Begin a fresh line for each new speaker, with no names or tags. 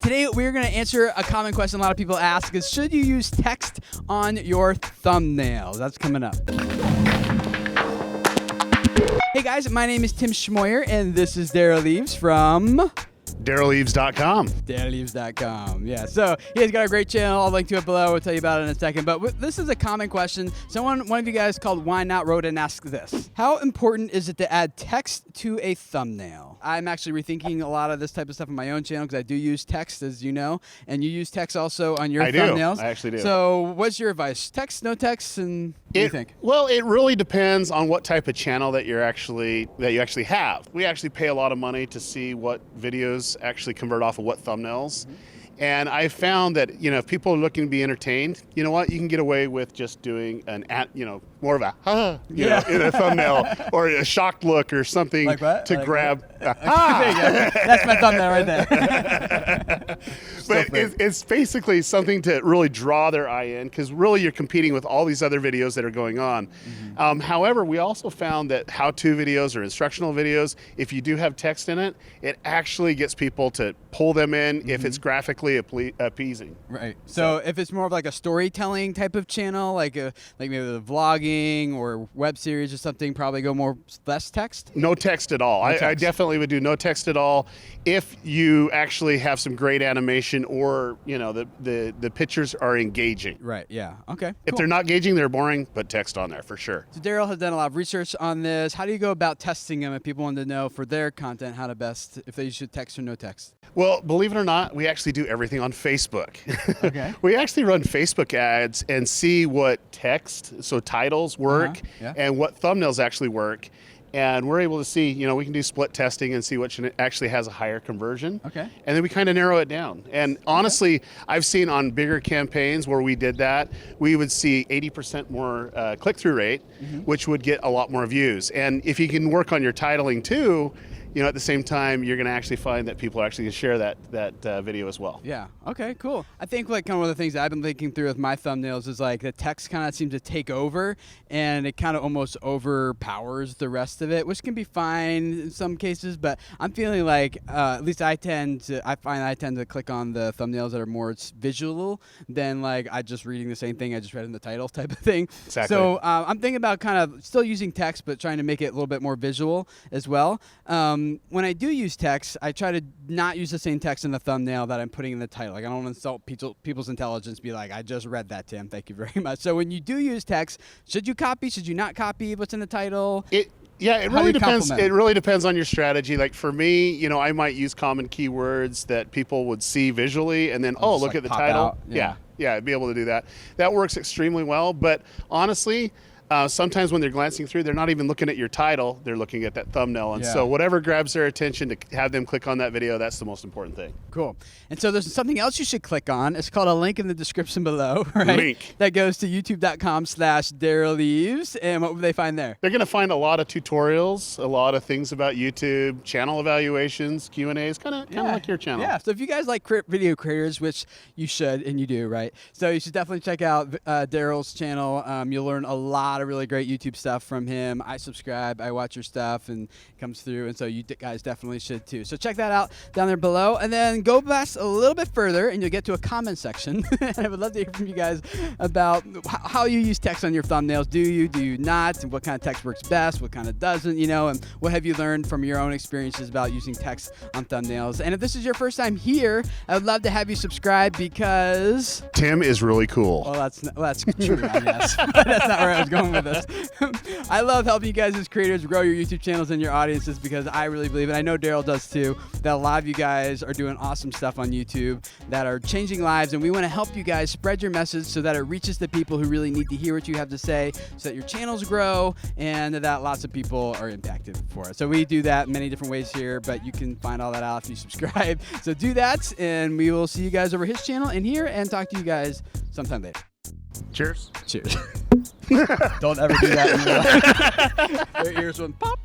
Today, we're going to answer a common question a lot of people ask is, should you use text on your thumbnails? That's coming up. Hey guys, my name is Tim Schmoyer, and this is Derral Eves from
DerralEves.com.
DerralEves.com. Yeah, so he has got a great channel. I'll link to it below. We'll tell you about it in a second. But this is a common question. One of you guys called Why Not wrote and asked this. How important is it to add text to a thumbnail? I'm actually rethinking a lot of this type of stuff on my own channel because I do use text, as you know, and you use text also on your thumbnails.
I actually do.
So what's your advice? Text, no text, and what do you think?
Well, it really depends on what type of channel that you actually have. We actually pay a lot of money to see what videos actually convert off of what thumbnails. Mm-hmm. And I found that, if people are looking to be entertained, you know what, you can get away with just doing more of a in a thumbnail or a shocked look or something
like
to grab.
That's my thumbnail right there.
But it's basically something to really draw their eye in, because really you're competing with all these other videos that are going on. Mm-hmm. However, we also found that how-to videos or instructional videos, if you do have text in it, it actually gets people to pull them in if it's graphically appeasing.
Right. So if it's more of like a storytelling type of channel, like maybe the vlogging or web series or something, probably go less text?
No text at all. I definitely would do no text at all if you actually have some great animation or, the pictures are engaging.
Right, yeah. Okay,
If they're not engaging, they're boring, put text on there for sure.
So Derral has done a lot of research on this. How do you go about testing them if people want to know for their content if they should text or no text?
Well, believe it or not, we actually do everything on Facebook.
Okay.
We actually run Facebook ads and see what text, so titles work, and what thumbnails actually work. And we're able to see, we can do split testing and see which actually has a higher conversion. Okay. And then we kind of narrow it down. And honestly, I've seen on bigger campaigns where we did that, we would see 80% more click-through rate, which would get a lot more views. And if you can work on your titling too, at the same time, you're going to actually find that people are actually going to share that video as well.
Yeah. Okay, cool. I think kind of one of the things that I've been thinking through with my thumbnails is the text kind of seems to take over, and it kind of almost overpowers the rest of it, which can be fine in some cases, but I'm feeling at least I tend to click on the thumbnails that are more visual than I just reading the same thing I just read in the title type of thing.
Exactly.
So I'm thinking about kind of still using text, but trying to make it a little bit more visual as well. When I do use text, I try to not use the same text in the thumbnail that I'm putting in the title. I don't want to insult people's intelligence, be like, I just read that, Tim. Thank you very much. So when you do use text, should you copy? Should you not copy what's in the title?
It really depends. It really depends on your strategy. Like for me, I might use common keywords that people would see visually and then, look at the title. Yeah, be able to do that. That works extremely well. But honestly, sometimes when they're glancing through, they're not even looking at your title, they're looking at that thumbnail. And so whatever grabs their attention to have them click on that video, that's the most important thing.
Cool. And so there's something else you should click on. It's called a link in the description below, right?
Link.
That goes to youtube.com/Derral Eves. And what will they find there?
They're going to find a lot of tutorials, a lot of things about YouTube, channel evaluations, Q&As, kind of like your channel.
Yeah, so if you guys like video creators, which you should, and you do, right? So you should definitely check out Derral's channel. You'll learn a lot of really great YouTube stuff from him. I subscribe, I watch your stuff, and it comes through, and so you guys definitely should too. So check that out down there below, and then go past a little bit further, and you'll get to a comment section. And I would love to hear from you guys about how you use text on your thumbnails. Do you not? And what kind of text works best? What kind of doesn't? And what have you learned from your own experiences about using text on thumbnails? And if this is your first time here, I would love to have you subscribe because
Tim is really cool.
Well, that's true, I guess. But that's not where I was going with this. I love helping you guys as creators grow your YouTube channels and your audiences because I really believe, and I know Derral does too, that a lot of you guys are doing awesome stuff on YouTube that are changing lives, and we want to help you guys spread your message so that it reaches the people who really need to hear what you have to say so that your channels grow and that lots of people are impacted for it. So we do that in many different ways here, but you can find all that out if you subscribe. So do that, and we will see you guys over his channel and here and talk to you guys sometime later.
Cheers.
Cheers. Don't ever do that in your life. Your ears went pop.